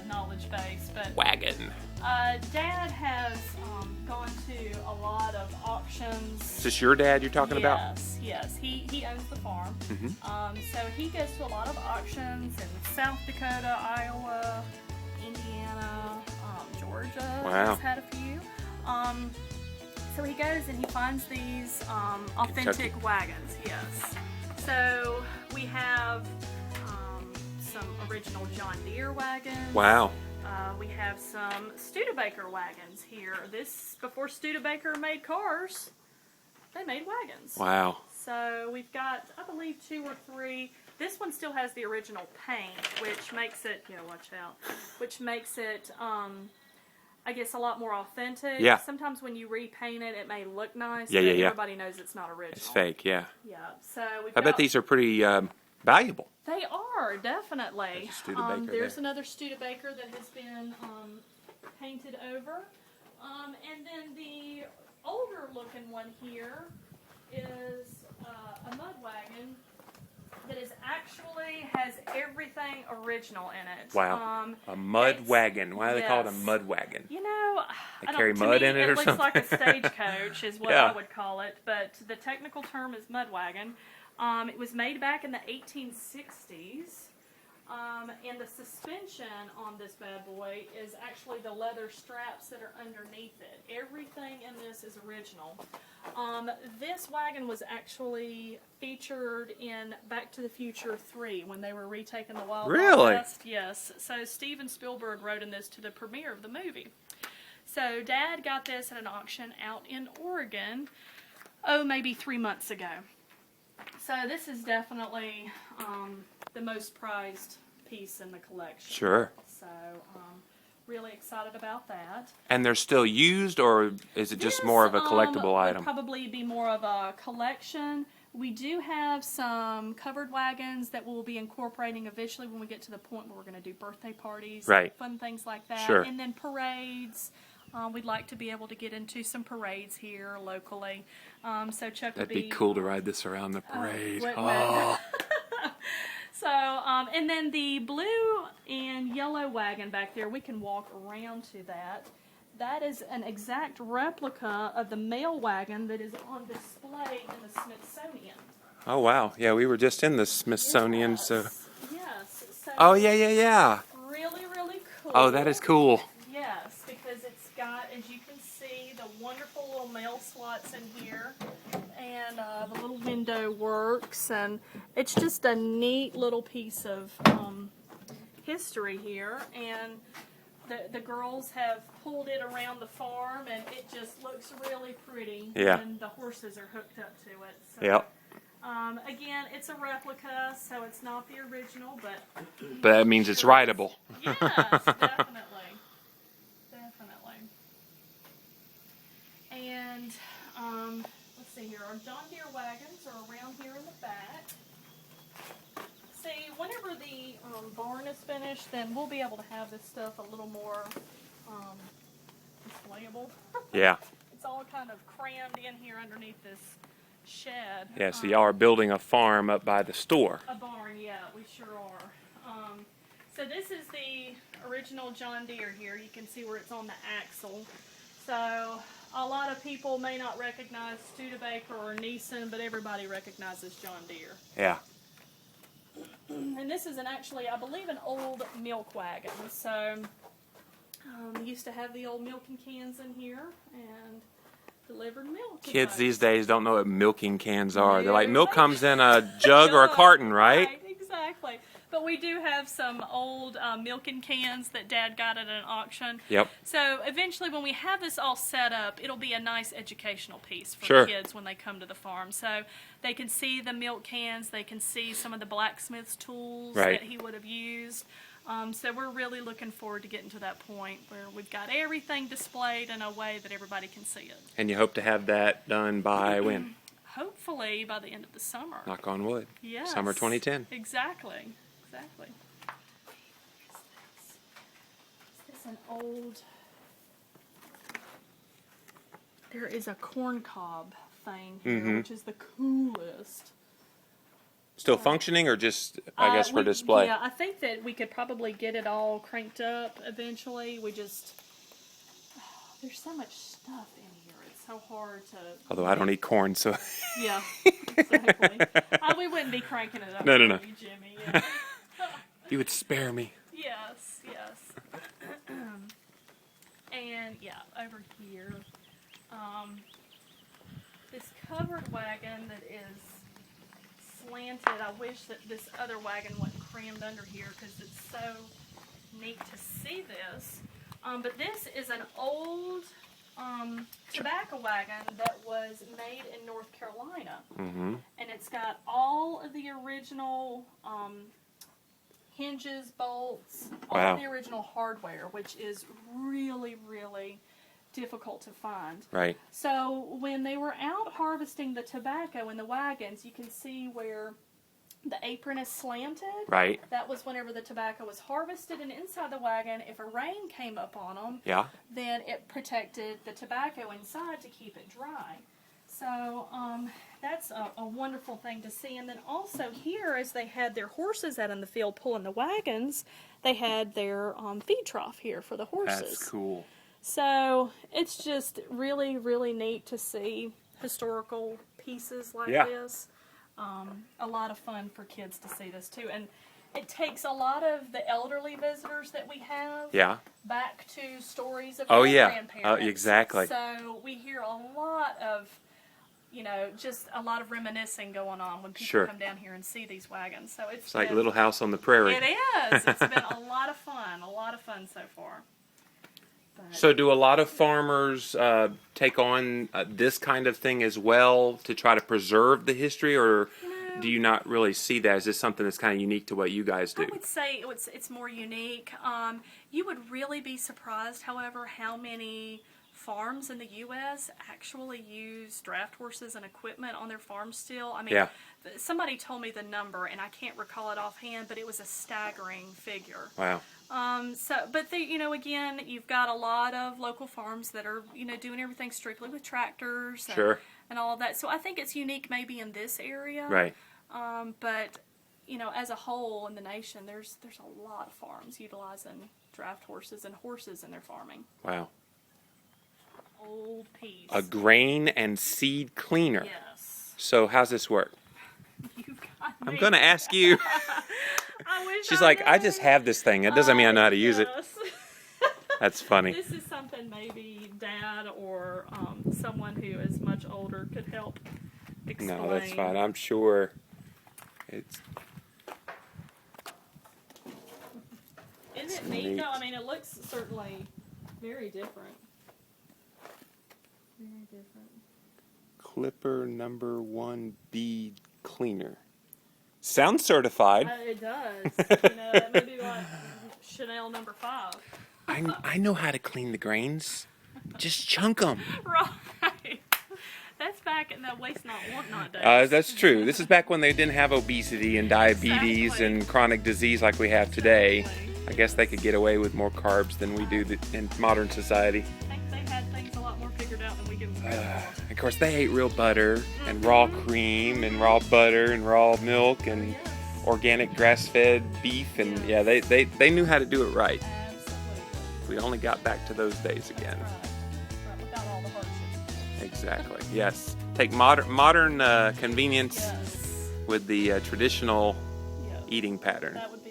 knowledge base, but Wagon. Dad has gone to a lot of auctions. Is this your dad you're talking about? Yes. He owns the farm. Mm-hmm. So he goes to a lot of auctions in South Dakota, Iowa, Indiana, Georgia. Wow. He's had a few. So he goes and he finds these authentic Kentucky. wagons. Yes. So we have some original John Deere wagons. Wow. We have some Studebaker wagons here. This, before Studebaker made cars, they made wagons. Wow. So we've got, I believe, 2 or 3. This one still has the original paint, which makes it, watch out, which makes it, I guess, a lot more authentic. Yeah. Sometimes when you repaint it, it may look nice, Yeah, but yeah, yeah. everybody knows it's not original. It's fake, yeah. Yeah, so we've I got, bet these are pretty valuable. they are, definitely. There's a Studebaker there's there. another Studebaker that has been painted over. And then the older looking one here is a mud wagon that is actually has everything original in it. Wow. A mud wagon. Why do they call it a yes. mud wagon? You know, They I don't- carry to mud me, in it or looks something? like a stagecoach is what Yeah. I would call it, but the technical term is mud wagon. It was made back in the 1860s, and the suspension on this bad boy is actually the leather straps that are underneath it. Everything in this is original. This wagon was actually featured in Back to the Future 3 when they were retaking the Wild Wild Really? West. Yes. So Steven Spielberg wrote in this to the premiere of the movie. So Dad got this at an auction out in Oregon, maybe 3 months ago. So this is definitely the most prized piece in the collection. Sure. So really excited about that. And they're still used, or is it just more of a collectible Would item? probably be more of a collection. We do have some covered wagons that we'll be incorporating eventually when we get to the point where we're going to do birthday parties, Right. fun things like that. Sure. And then parades. We'd like to be able to get into some parades here locally. So Chuck That'd would be cool to ride this around the parade. wouldn't Oh. So, and then the blue and yellow wagon back there, we can walk around to that. That is an exact replica of the mail wagon that is on display in the Smithsonian. Oh, wow. Yeah, we were just in the Smithsonian, Yes. so... Yes. So Oh, yeah. really, really cool. Oh, that is cool. Yes, because it's got, as you can see, the wonderful little mail slots in here, and the little window works, and it's just a neat little piece of history here. And the girls have pulled it around the farm, and it just looks really pretty. Yeah. And the horses are hooked up to it. So, Yep. again, it's a replica, so it's not the original, but But that means it's rideable. yes, definitely. And let's see here, our John Deere wagons are around here in the back. See, whenever the barn is finished, then we'll be able to have this stuff a little more displayable. Yeah. It's all kind of crammed in here underneath this shed. Yeah, so y'all are building a farm up by the store. A barn, yeah, we sure are. So this is the original John Deere here. You can see where it's on the axle. So a lot of people may not recognize Studebaker or Nissan, but everybody recognizes John Deere. Yeah. And this is actually, I believe, an old milk wagon. So used to have the old milking cans in here and delivered milk. to Kids folks. these days don't know what milking cans are. They're like, No. milk comes in a jug or a carton, right? Exactly. But we do have some old milking cans that Dad got at an auction. Yep. So eventually when we have this all set up, it'll be a nice educational piece for Sure. the kids when they come to the farm. So they can see the milk cans, they can see some of the blacksmith's tools Right. that he would have used. So we're really looking forward to getting to that point where we've got everything displayed in a way that everybody can see it. And you hope to have that done by when? Hopefully by the end of the summer. Knock on wood. Yes. Summer 2010. Exactly. Is this an old... There is a corn cob thing here, which is the coolest. Still functioning, or just, I guess, for We- display? Yeah, I think that we could probably get it all cranked up eventually. We just there's so much stuff in here. It's so hard to. Although I don't eat corn, so. Yeah, exactly. We wouldn't be cranking it up. No. For you, Jimmy. Yeah. You would spare me. Yes. And yeah, over here, this covered wagon that is slanted. I wish that this other wagon wasn't crammed under here because it's so neat to see this. But this is an old tobacco wagon that was made in North Carolina. Mm-hmm. And it's got all of the original hinges, bolts, all Wow. of the original hardware, which is really, really difficult to find. Right. So when they were out harvesting the tobacco in the wagons, you can see where the apron is slanted. Right. That was whenever the tobacco was harvested, and inside the wagon, if a rain came up on them, Yeah. then it protected the tobacco inside to keep it dry. So that's a wonderful thing to see. And then also here, as they had their horses out in the field pulling the wagons, they had their feed trough here for the horses. That's cool. So it's just really, really neat to see historical pieces like Yeah. this. A lot of fun for kids to see this too. And it takes a lot of the elderly visitors that we have Yeah. back to stories of Oh, their yeah. grandparents. Exactly. So we hear a lot of, just a lot of reminiscing going on when people Sure. come down here and see these wagons. So It's like been- Little House on the Prairie. It is. It's been a lot of fun so far. But, So do a lot of farmers take on this kind of thing as well to try to preserve the history, or do you not really see that? Is this something that's kind of unique to what you guys do? I would say it's more unique. You would really be surprised, however, how many farms in the U.S. actually use draft horses and equipment on their farms still. I mean, Yeah. somebody told me the number, and I can't recall it offhand, but it was a staggering figure. Wow. But again, you've got a lot of local farms that are, doing everything strictly with tractors and, Sure. and all of that. So I think it's unique maybe in this area. Right. But as a whole in the nation, there's a lot of farms utilizing draft horses and horses in their farming. Wow. Old piece. A grain and seed cleaner. Yes. So how's this work? You've got I'm me. going to ask you. I wish She's I like, I knew. just have this thing. It doesn't mean I know how to use it. Yes. That's funny. This is something maybe Dad or someone who is much older could help explain. No, that's fine. I'm sure it's. Isn't it neat though? I mean, it looks certainly very different. Very different. Clipper number 1B cleaner. Sounds certified. It does. That may be like Chanel number 5. I know how to clean the grains. Just chunk them. Right. That's back in the waste not, want not days. That's true. This is back when they didn't have obesity and diabetes Exactly. and chronic disease like we have today. Exactly. I guess they could get away with more carbs than we do in modern society. I think they had things a lot more figured out than we give them credit for. Of course, they ate real butter and raw cream and raw butter and raw milk and Yes. organic grass-fed beef, and yeah, they knew how to do it right. Absolutely. We only got back to those days again. Right. Without all the hardships. Exactly. Yes. Take modern convenience Yes. with the traditional Yes. eating pattern. That would